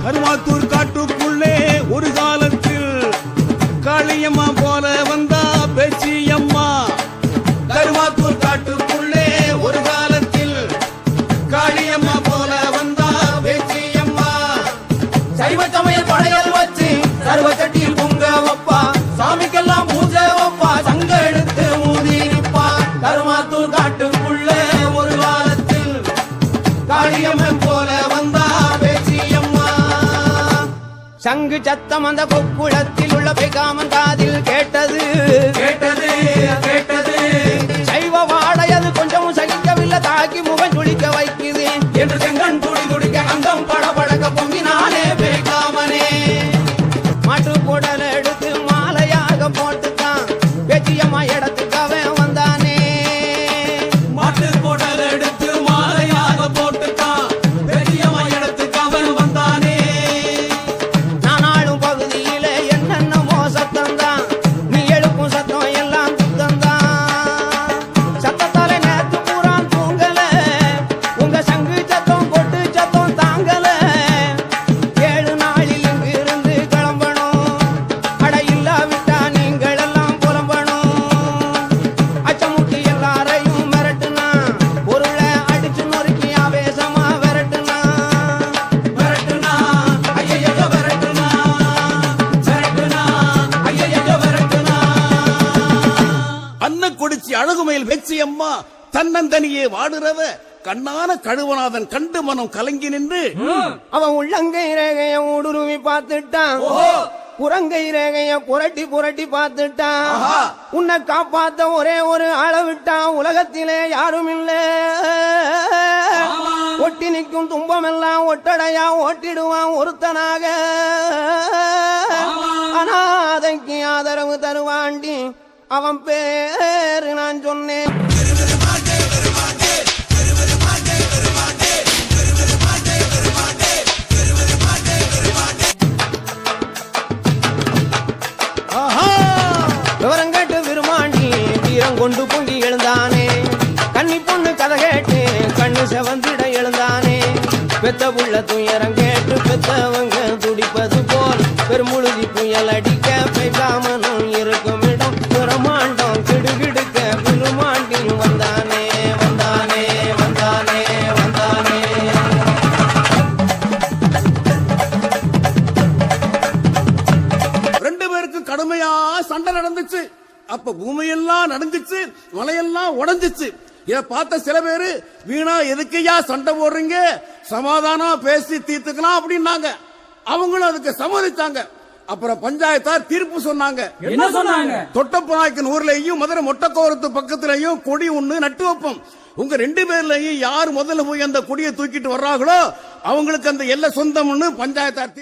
கருமாத்தூர் காட்டுக்குள்ளே ஒரு காலத்தில் காளியம்மா போல வந்தா பேச்சியம்மா. கருமாத்தூர் காட்டுக்குள்ளே ஒரு காலத்தில் காளியம்மா போல வந்தா பேச்சியம்மா. சைவ சமயல் படையல் வச்சு சர்வ கட்டியில் பொங்க வப்பா, சாமிக்கெல்லாம் பூஜை வப்பா, சங்க எடுத்து ஊதி நிப்பா. கருமாத்தூர் காட்டுக்குள்ள ஒரு காலத்தில் காளியம்மன் போல வந்தா பேச்சியம்மா. சங்கு சத்தம் அந்த கொக்குளத்தில் உள்ள பெகாமன் காதில் கேட்டது கேட்டது கேட்டது சைவ வாடை அது கொஞ்சமும் சகிக்கவில்லை, தாக்கி முகம் சுளிக்க வைக்குது என்று செங்கன் துடி துடிக்க அங்கம் படபடக்க பொங்கினானே பேகாமனே. மாட்டு குடல் எடுத்து மாலையாக போட்டுத்தான் பேச்சியம்மா இடத்துக்கு அவன் வந்தானே. மாட்டு குடல் எடுத்து மாலையாக போட்டுட்டான் பெரியம்மா இடத்துக்கு அவன் வந்தானே. நானாளும் பகுதியில என்னென்னமோ சத்தம் தான், நீ எழுப்பும் சத்தம் எல்லாம் சுத்தம் தான். சத்தத்தால நேத்து பூரான் தூங்கல, உங்க சங்கு சத்தம் கொட்டு சத்தம் தாங்கல. 7 நாளில் இங்கு இருந்து கிளம்பணும், அட இல்லாவிட்டா நீங்கள் எல்லாம் புலம்பணும். அச்சமுட்டி எல்லாரையும் மிரட்டுனா, பொருளை அடிச்சு நொறுக்கி ஆவேசமா விரட்டுனா. விரட்டுனா ஐயையோ விரட்டுனா, விரட்டுனா ஐயையோ விரட்டுனா. அன்ன கொடிச்சி அழகுமயில் பேச்சியம்மா தன்னந்தனியே வாடுறவ கண்ணான கழுவநாதன் கண்டு மனம் கலங்கி நின்று அவன் உள்ளங்கை ரேகைய ஊடுருவி பார்த்துட்டான், புறங்கை ரேகைய புரட்டி புரட்டி பார்த்துட்டான். உன்னை காப்பாத்த ஒரே ஒரு ஆளை விட்டான், உலகத்திலே யாரும் இல்ல. ஒட்டி நிற்கும் துன்பமெல்லாம் ஒட்டடையா ஓட்டிடுவான் ஒருத்தனாக. அனாதைக்கு ஆதரவு தருவாண்டி அவன் பேரு நான் சொன்னேன். விவரம் கேட்டு விருமாண்டி வீரம் கொண்டு பொங்கி எழுந்தானே. கன்னி பொண்ணு கதை கேட்டு கண்ணு செவந்திட எழுந்தானே. பெத்த புள்ள துயரம் கேட்டு பெத்தவங்க துடிப்பது போல் பெருமுழுதி புயல் அடிக்க பேசாமனும் இருக்கும் இடம் பிரமாண்டம் கிடுகிடுக்க விருமாண்டி வந்தானே வந்தானே வந்தானே வந்தானே. ரெண்டு பேருக்கும் கடுமையா சண்டை நடந்துச்சு. அப்ப பூமியெல்லாம் நடுங்குச்சு, மலையெல்லாம் உடைஞ்சிச்சு. இத பார்த்த சில பேரு வீணா எதுக்கையா சண்டை போடுறீங்க, சமாதானம் பேசி தீர்த்துக்கலாம் அப்படின்னாங்க. அவங்களும் அதுக்கு சம்மதிச்சாங்க. அப்புறம் பஞ்சாயத்தார் தீர்ப்பு சொன்னாங்க. என்ன சொன்னாங்க? தொட்டப்பநாயக்கன் ஊர்லயும் மதுரை மொட்டக்கோரத்து பக்கத்திலையும் கொடி ஒண்ணு நட்டு வைப்போம். உங்க 2 பேர்லயும் யார் முதல்ல போய் அந்த கொடியை தூக்கிட்டு வர்றாங்களோ அவங்களுக்கு அந்த எல்லை சொந்தம்னு பஞ்சாயத்தார் தீர்ப்பு